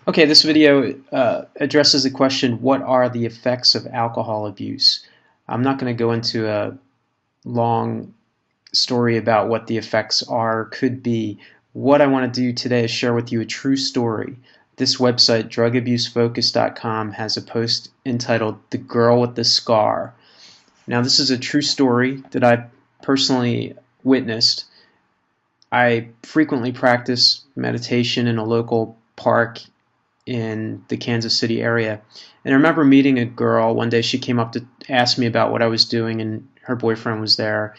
Okay, this video addresses the question, what are the effects of alcohol abuse? I'm not going to go into a long story about what the effects are, could be. What I want to do today is share with you a true story. This website, drugabusefocus.com, has a post entitled The Girl with the Scar. Now, this is a true story that I personally witnessed. I frequently practice meditation in a local park in the Kansas City area. And I remember meeting a girl one day. She came up to ask me about what I was doing, and her boyfriend was there.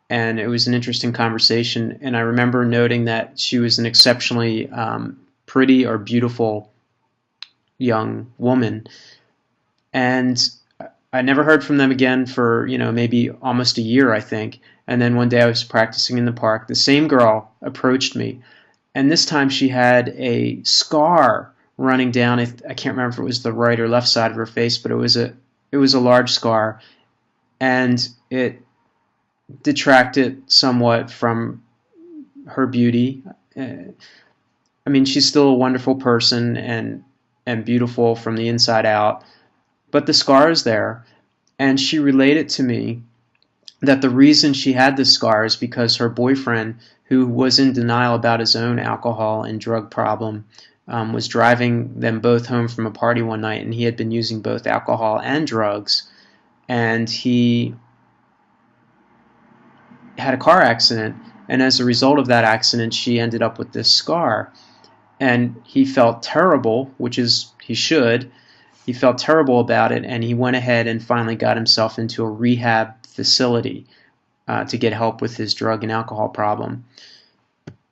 And it was an interesting conversation. And I remember noting that she was an exceptionally pretty or beautiful young woman. And I never heard from them again for, maybe almost a year, I think. And then one day I was practicing in the park. The same girl approached me, and this time she had a scar running down. I can't remember if it was the right or left side of her face, but it was a large scar, and it detracted somewhat from her beauty. I mean, she's still a wonderful person and beautiful from the inside out, but the scar is there, and she related to me that the reason she had this scar is because her boyfriend, who was in denial about his own alcohol and drug problem, was driving them both home from a party one night, and he had been using both alcohol and drugs, and he had a car accident, and as a result of that accident, she ended up with this scar. And he felt terrible, which is he should. He felt terrible about it, and he went ahead and finally got himself into a rehab facility to get help with his drug and alcohol problem.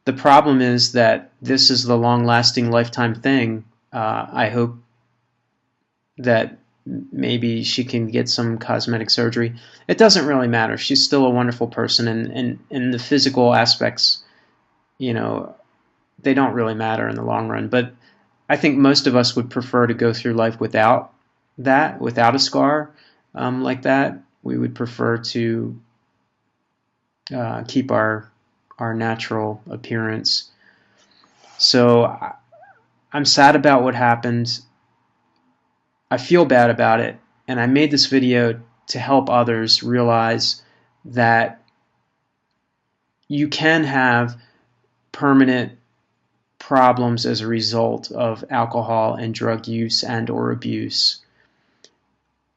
The problem is that this is the long-lasting lifetime thing. I hope that maybe she can get some cosmetic surgery. It doesn't really matter. She's still a wonderful person, and the physical aspects, they don't really matter in the long run. But I think most of us would prefer to go through life without that, without a scar like that. We would prefer to keep our natural appearance. So I'm sad about what happened. I feel bad about it, and I made this video to help others realize that you can have permanent problems as a result of alcohol and drug use and or abuse.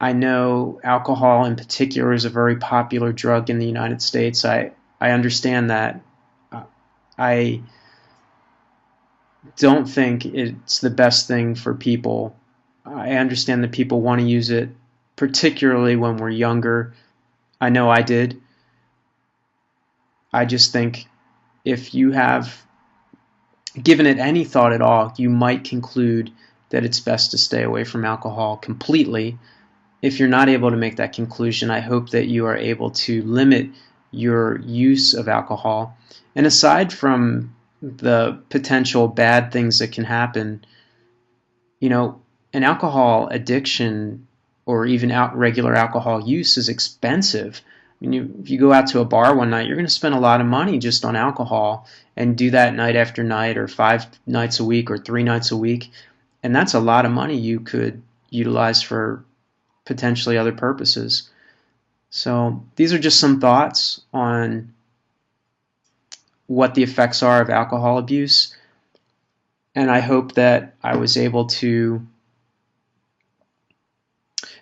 I know alcohol in particular is a very popular drug in the United States. I understand that. I don't think it's the best thing for people. I understand that people want to use it, particularly when we're younger. I know I did. I just think if you have given it any thought at all, you might conclude that it's best to stay away from alcohol completely. If you're not able to make that conclusion, I hope that you are able to limit your use of alcohol. And aside from the potential bad things that can happen, an alcohol addiction or even regular alcohol use is expensive. I mean, if you go out to a bar one night, you're going to spend a lot of money just on alcohol, and do that night after night, or 5 nights a week, or 3 nights a week, and that's a lot of money you could utilize for potentially other purposes. So these are just some thoughts on what the effects are of alcohol abuse, and I hope that I was able to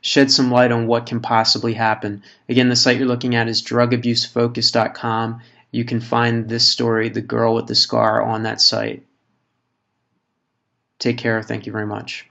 shed some light on what can possibly happen. Again, the site you're looking at is drugabusefocus.com. You can find this story, The Girl with the Scar, on that site. Take care. Thank you very much.